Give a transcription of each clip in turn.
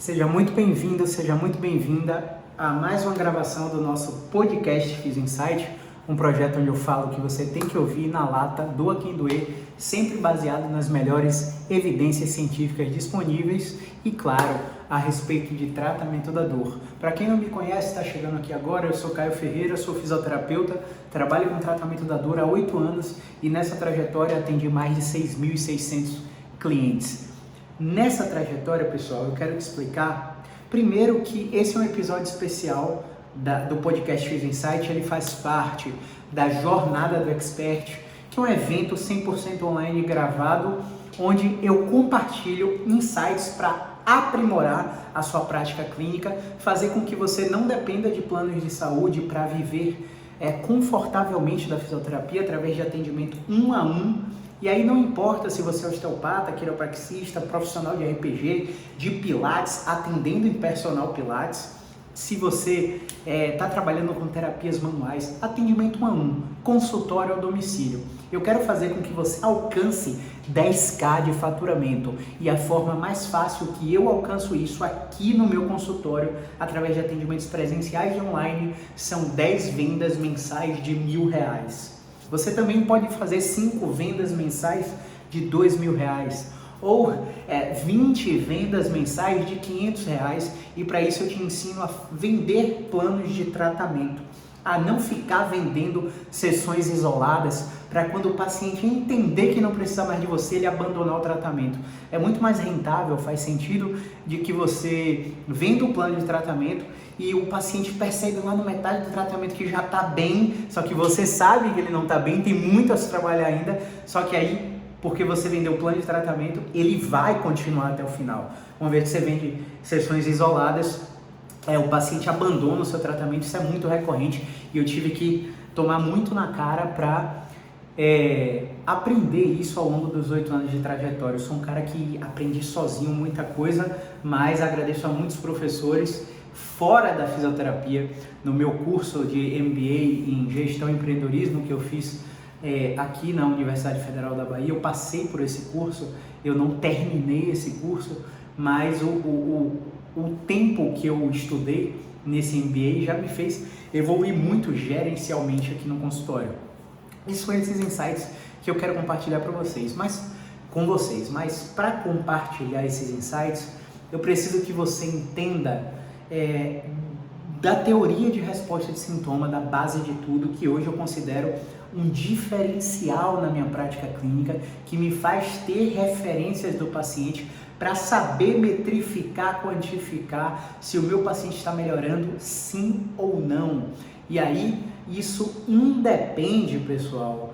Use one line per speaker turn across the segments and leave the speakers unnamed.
Seja muito bem-vindo, seja muito bem-vinda a mais uma gravação do nosso podcast Physio Insight, um projeto onde eu falo que você tem que ouvir na lata, doa quem doer, sempre baseado nas melhores evidências científicas disponíveis e, claro, a respeito de tratamento da dor. Para quem não me conhece, está chegando aqui agora, eu sou Caio Ferreira, sou fisioterapeuta, trabalho com tratamento da dor há 8 anos e nessa trajetória atendi mais de 6.600 clientes. Nessa trajetória, pessoal, eu quero te explicar, primeiro, que esse é um episódio especial do podcast Physio Insight. Ele faz parte da Jornada do Expert, que é um evento 100% online gravado, onde eu compartilho insights para aprimorar a sua prática clínica, fazer com que você não dependa de planos de saúde para viver confortavelmente da fisioterapia através de atendimento 1 a 1. E aí não importa se você é osteopata, quiropraxista, profissional de RPG, de pilates, atendendo em personal pilates, se você está trabalhando com terapias manuais, atendimento 1 a 1, consultório ao domicílio. Eu quero fazer com que você alcance 10k de faturamento e a forma mais fácil que eu alcanço isso aqui no meu consultório, através de atendimentos presenciais e online, são 10 vendas mensais de R$1.000. Você também pode fazer 5 vendas mensais de R$2.000 ou 20 vendas mensais de R$500, e para isso eu te ensino a vender planos de tratamento, a não ficar vendendo sessões isoladas para quando o paciente entender que não precisa mais de você, ele abandonar o tratamento. É muito mais rentável, faz sentido de que você venda o plano de tratamento e o paciente percebe lá no metade do tratamento que já está bem, só que você sabe que ele não está bem, tem muito a se trabalhar ainda, só que aí, porque você vendeu o plano de tratamento, ele vai continuar até o final. Uma vez que você vende sessões isoladas, o paciente abandona o seu tratamento, isso é muito recorrente e eu tive que tomar muito na cara para aprender isso ao longo dos 8 anos de trajetória. Eu sou um cara que aprendi sozinho muita coisa, mas agradeço a muitos professores fora da fisioterapia. No meu curso de MBA em Gestão e Empreendedorismo que eu fiz aqui na Universidade Federal da Bahia, eu passei por esse curso, eu não terminei esse curso, mas o tempo que eu estudei nesse MBA já me fez evoluir muito gerencialmente aqui no consultório. Isso são esses insights que eu quero compartilhar com vocês, mas para compartilhar esses insights, eu preciso que você entenda da teoria de resposta de sintoma, da base de tudo, que hoje eu considero um diferencial na minha prática clínica, que me faz ter referências do paciente para saber metrificar, quantificar se o meu paciente está melhorando sim ou não. E aí, isso independe, pessoal,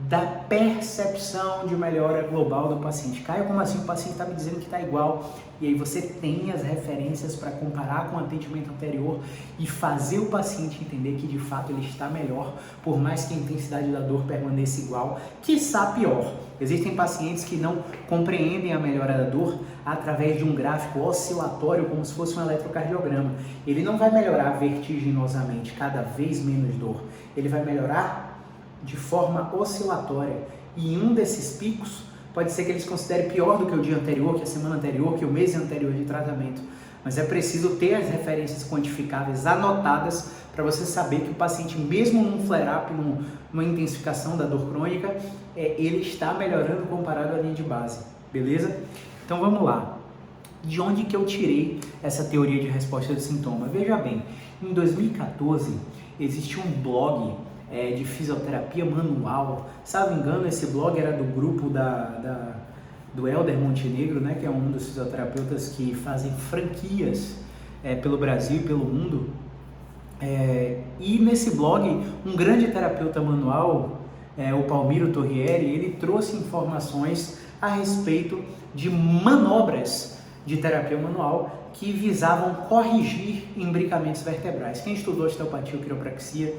da percepção de melhora global do paciente. Caio, como assim? O paciente está me dizendo que está igual. E aí você tem as referências para comparar com o atendimento anterior e fazer o paciente entender que de fato ele está melhor, por mais que a intensidade da dor permaneça igual, quiçá pior. Existem pacientes que não compreendem a melhora da dor através de um gráfico oscilatório, como se fosse um eletrocardiograma. Ele não vai melhorar vertiginosamente, cada vez menos dor. Ele vai melhorar de forma oscilatória. E em um desses picos, pode ser que eles considerem pior do que o dia anterior, que a semana anterior, que o mês anterior de tratamento. Mas é preciso ter as referências quantificáveis anotadas para você saber que o paciente, mesmo num flare-up, numa intensificação da dor crônica, ele está melhorando comparado à linha de base, beleza? Então vamos lá. De onde que eu tirei essa teoria de resposta de sintoma? Veja bem, em 2014 existiu um blog de fisioterapia manual. Se não me engano, esse blog era do grupo do Helder Montenegro, né, que é um dos fisioterapeutas que fazem franquias pelo Brasil e pelo mundo. E nesse blog, um grande terapeuta manual, o Palmiro Torrieri, ele trouxe informações a respeito de manobras de terapia manual que visavam corrigir imbricamentos vertebrais. Quem estudou osteopatia ou quiropraxia,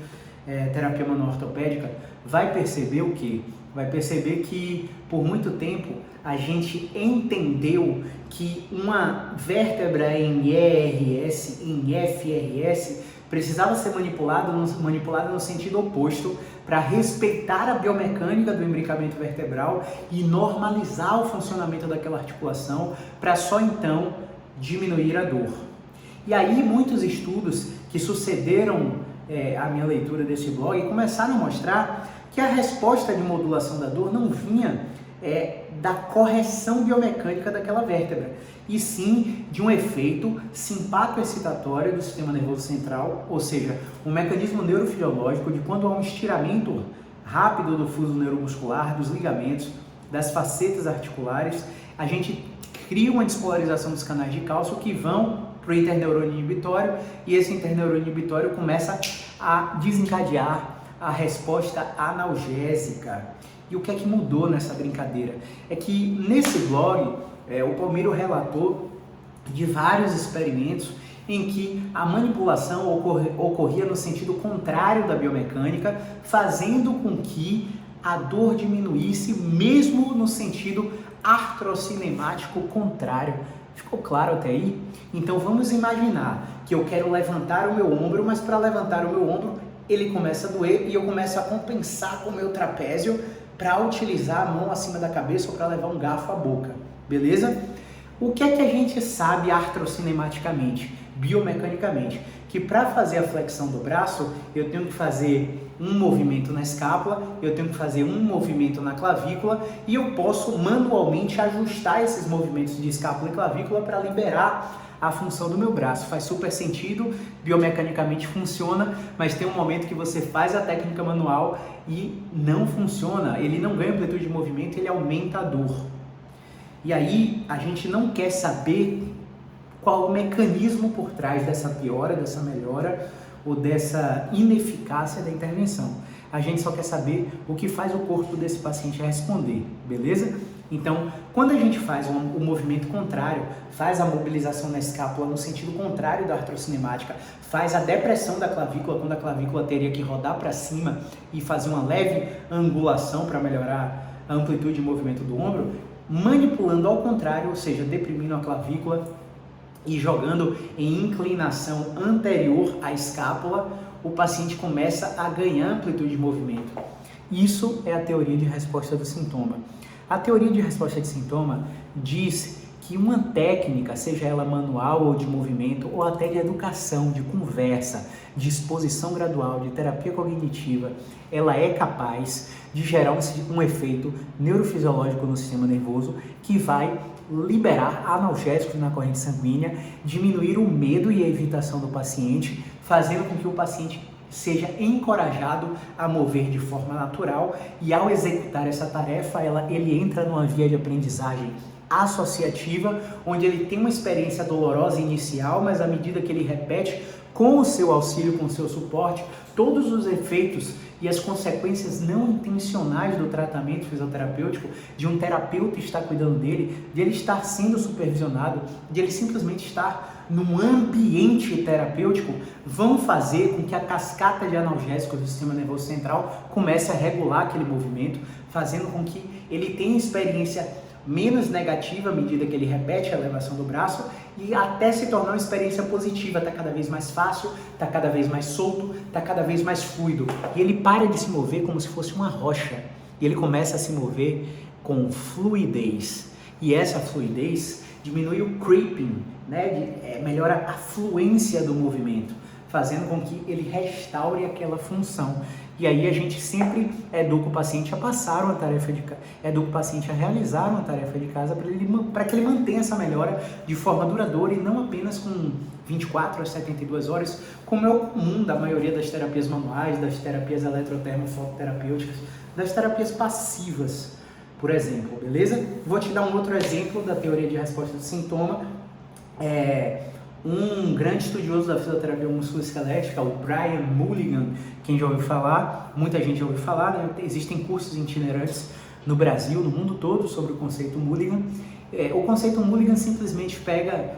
terapia manual ortopédica, vai perceber o quê? Vai perceber que por muito tempo a gente entendeu que uma vértebra em ERS, em FRS, precisava ser manipulada no sentido oposto para respeitar a biomecânica do imbricamento vertebral e normalizar o funcionamento daquela articulação, para só então diminuir a dor. E aí muitos estudos que sucederam a minha leitura desse blog começaram a mostrar que a resposta de modulação da dor não vinha da correção biomecânica daquela vértebra, e sim de um efeito simpatoexcitatório do sistema nervoso central, ou seja, um mecanismo neurofisiológico de quando há um estiramento rápido do fuso neuromuscular, dos ligamentos, das facetas articulares, a gente cria uma despolarização dos canais de cálcio que vão para o interneurônio inibitório, e esse interneurônio inibitório começa a desencadear a resposta analgésica. E o que é que mudou nessa brincadeira? É que nesse blog, o Palmiro relatou de vários experimentos em que a manipulação ocorria no sentido contrário da biomecânica, fazendo com que a dor diminuísse mesmo no sentido artrocinemático contrário. Ficou claro até aí? Então vamos imaginar que eu quero levantar o meu ombro, mas para levantar o meu ombro ele começa a doer e eu começo a compensar com o meu trapézio para utilizar a mão acima da cabeça ou para levar um garfo à boca, beleza? O que é que a gente sabe artrocinematicamente, biomecanicamente? Que para fazer a flexão do braço, eu tenho que fazer um movimento na escápula, eu tenho que fazer um movimento na clavícula e eu posso manualmente ajustar esses movimentos de escápula e clavícula para liberar a função do meu braço. Faz super sentido, biomecanicamente funciona, mas tem um momento que você faz a técnica manual e não funciona, ele não ganha amplitude de movimento, ele aumenta a dor. E aí a gente não quer saber qual o mecanismo por trás dessa piora, dessa melhora ou dessa ineficácia da intervenção. A gente só quer saber o que faz o corpo desse paciente responder, beleza? Então, quando a gente faz o movimento contrário, faz a mobilização na escápula no sentido contrário da artrocinemática, faz a depressão da clavícula, quando a clavícula teria que rodar para cima e fazer uma leve angulação para melhorar a amplitude de movimento do ombro, manipulando ao contrário, ou seja, deprimindo a clavícula e jogando em inclinação anterior à escápula, o paciente começa a ganhar amplitude de movimento. Isso é a teoria de resposta do sintoma. A teoria de resposta de sintoma diz que uma técnica, seja ela manual ou de movimento, ou até de educação, de conversa, de exposição gradual, de terapia cognitiva, ela é capaz de gerar um efeito neurofisiológico no sistema nervoso que vai liberar analgésicos na corrente sanguínea, diminuir o medo e a evitação do paciente, fazendo com que o paciente seja encorajado a mover de forma natural, e ao executar essa tarefa, ele entra numa via de aprendizagem associativa, onde ele tem uma experiência dolorosa inicial, mas à medida que ele repete, com o seu auxílio, com o seu suporte, todos os efeitos e as consequências não intencionais do tratamento fisioterapêutico, de um terapeuta estar cuidando dele, de ele estar sendo supervisionado, de ele simplesmente estar num ambiente terapêutico, vão fazer com que a cascata de analgésicos do sistema nervoso central comece a regular aquele movimento, fazendo com que ele tenha experiência menos negativa à medida que ele repete a elevação do braço e até se tornar uma experiência positiva. Está cada vez mais fácil, está cada vez mais solto, está cada vez mais fluido. E ele para de se mover como se fosse uma rocha. E ele começa a se mover com fluidez. E essa fluidez diminui o creeping, né? Melhora a fluência do movimento, fazendo com que ele restaure aquela função. E aí a gente sempre educa o paciente a passar uma tarefa de casa, educa o paciente a realizar uma tarefa de casa para que ele mantenha essa melhora de forma duradoura e não apenas com 24 a 72 horas, como é o comum da maioria das terapias manuais, das terapias eletrotermofototerapêuticas, das terapias passivas, por exemplo, beleza? Vou te dar um outro exemplo da teoria de resposta do sintoma. Um grande estudioso da fisioterapia musculoesquelética, o Brian Mulligan, quem já ouviu falar, muita gente já ouviu falar, né? Existem cursos itinerantes no Brasil, no mundo todo, sobre o conceito Mulligan. O conceito Mulligan simplesmente pega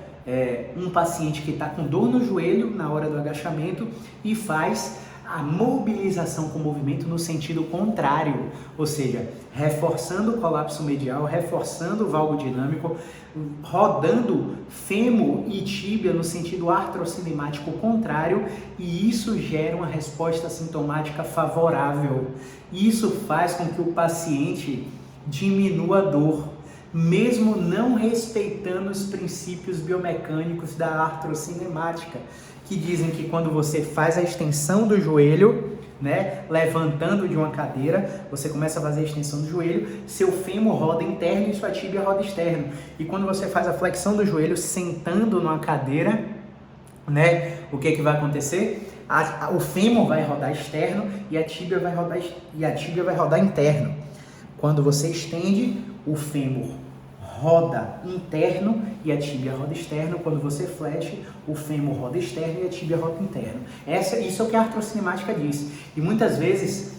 um paciente que está com dor no joelho na hora do agachamento e faz a mobilização com movimento no sentido contrário, ou seja, reforçando o colapso medial, reforçando o valgo dinâmico, rodando fêmur e tíbia no sentido artrocinemático contrário, e isso gera uma resposta sintomática favorável. Isso faz com que o paciente diminua a dor, mesmo não respeitando os princípios biomecânicos da artrocinemática, que dizem que quando você faz a extensão do joelho, né, levantando de uma cadeira, você começa a fazer a extensão do joelho, seu fêmur roda interno e sua tíbia roda externo. E quando você faz a flexão do joelho sentando numa cadeira, né, o que vai acontecer? O fêmur vai rodar externo e a tíbia vai rodar interno. Quando você estende, o fêmur roda interno e a tíbia roda externo. Quando você flexe, o fêmur roda externo e a tíbia roda interno. Isso é o que a artrocinemática diz. E muitas vezes,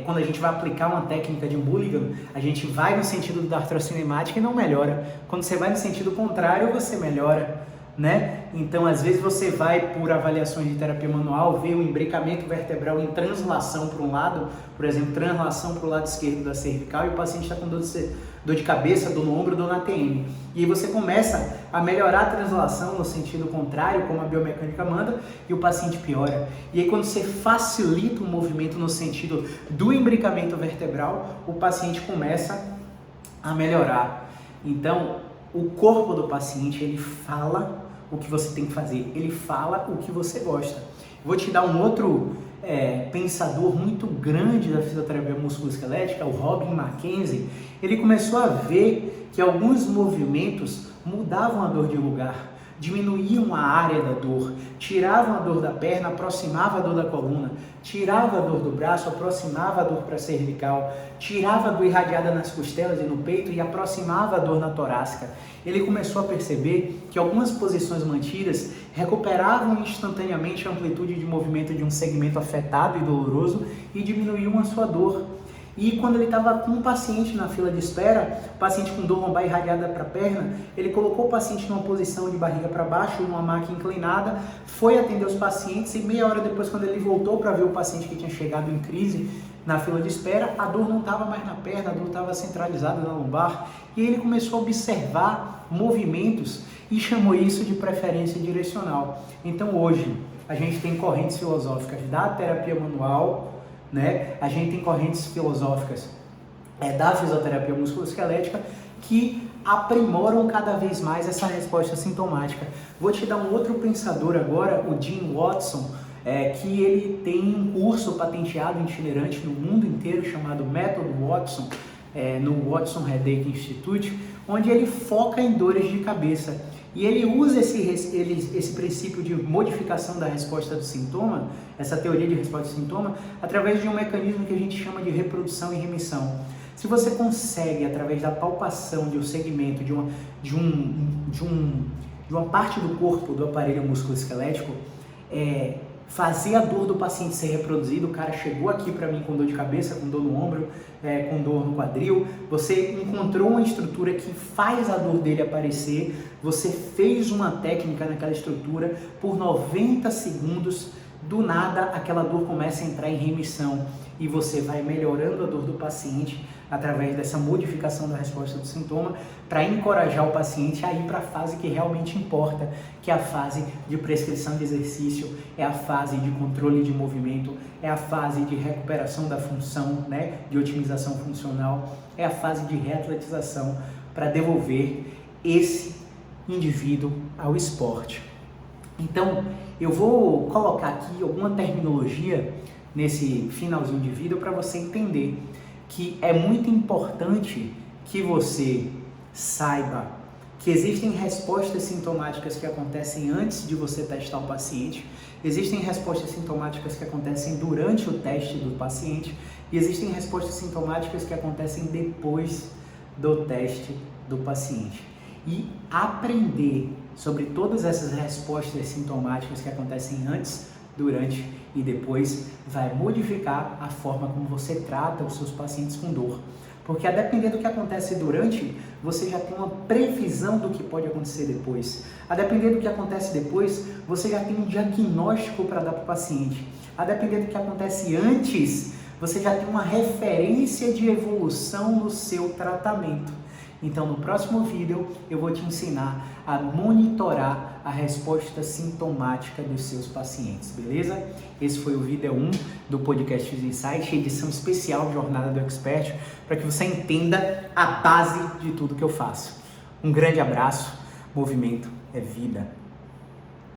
quando a gente vai aplicar uma técnica de Mulligan, a gente vai no sentido da artrocinemática e não melhora. Quando você vai no sentido contrário, você melhora, né? Então, às vezes você vai, por avaliações de terapia manual, ver o imbricamento vertebral em translação para um lado, por exemplo, translação para o lado esquerdo da cervical, e o paciente está com dor de cabeça, dor no ombro, dor na TM. E aí você começa a melhorar a translação no sentido contrário, como a biomecânica manda, e o paciente piora. E aí quando você facilita o movimento no sentido do imbricamento vertebral, o paciente começa a melhorar. Então, o corpo do paciente, ele fala o que você tem que fazer, ele fala o que você gosta. Vou te dar um outro pensador muito grande da fisioterapia musculoesquelética, o Robin Mackenzie. Ele começou a ver que alguns movimentos mudavam a dor de lugar, diminuíam a área da dor, tiravam a dor da perna, aproximava a dor da coluna, tirava a dor do braço, aproximava a dor para a cervical, tirava a dor irradiada nas costelas e no peito e aproximava a dor na torácica. Ele começou a perceber que algumas posições mantidas recuperavam instantaneamente a amplitude de movimento de um segmento afetado e doloroso e diminuíam a sua dor. E quando ele estava com um paciente na fila de espera, paciente com dor lombar irradiada para a perna, ele colocou o paciente numa posição de barriga para baixo, numa maca inclinada, foi atender os pacientes e meia hora depois, quando ele voltou para ver o paciente que tinha chegado em crise na fila de espera, a dor não estava mais na perna, a dor estava centralizada na lombar, e ele começou a observar movimentos e chamou isso de preferência direcional. Então hoje a gente tem correntes filosóficas da terapia manual, né? A gente tem correntes filosóficas da fisioterapia musculoesquelética que aprimoram cada vez mais essa resposta sintomática. Vou te dar um outro pensador agora, o Jim Watson, que ele tem um curso patenteado itinerante no mundo inteiro chamado Método Watson, no Watson Headache Institute, onde ele foca em dores de cabeça. E ele usa esse princípio de modificação da resposta do sintoma, essa teoria de resposta do sintoma, através de um mecanismo que a gente chama de reprodução e remissão. Se você consegue, através da palpação de um segmento, de uma parte do corpo do aparelho musculoesquelético, fazer a dor do paciente ser reproduzida, o cara chegou aqui para mim com dor de cabeça, com dor no ombro, com dor no quadril, você encontrou uma estrutura que faz a dor dele aparecer, você fez uma técnica naquela estrutura, por 90 segundos, do nada aquela dor começa a entrar em remissão e você vai melhorando a dor do paciente através dessa modificação da resposta do sintoma para encorajar o paciente a ir para a fase que realmente importa, que é a fase de prescrição de exercício, é a fase de controle de movimento, é a fase de recuperação da função, né, de otimização funcional, é a fase de reatletização para devolver esse indivíduo ao esporte. Então, eu vou colocar aqui alguma terminologia nesse finalzinho de vídeo para você entender que é muito importante que você saiba que existem respostas sintomáticas que acontecem antes de você testar o paciente, existem respostas sintomáticas que acontecem durante o teste do paciente e existem respostas sintomáticas que acontecem depois do teste do paciente. E aprender sobre todas essas respostas sintomáticas que acontecem antes, durante e depois vai modificar a forma como você trata os seus pacientes com dor. Porque a depender do que acontece durante, você já tem uma previsão do que pode acontecer depois. A depender do que acontece depois, você já tem um diagnóstico para dar para o paciente. A depender do que acontece antes, você já tem uma referência de evolução no seu tratamento. Então no próximo vídeo eu vou te ensinar a monitorar a resposta sintomática dos seus pacientes, beleza? Esse foi o vídeo 1 do podcast Fizz Insight, edição especial de Jornada do Expert, para que você entenda a base de tudo que eu faço. Um grande abraço, movimento é vida.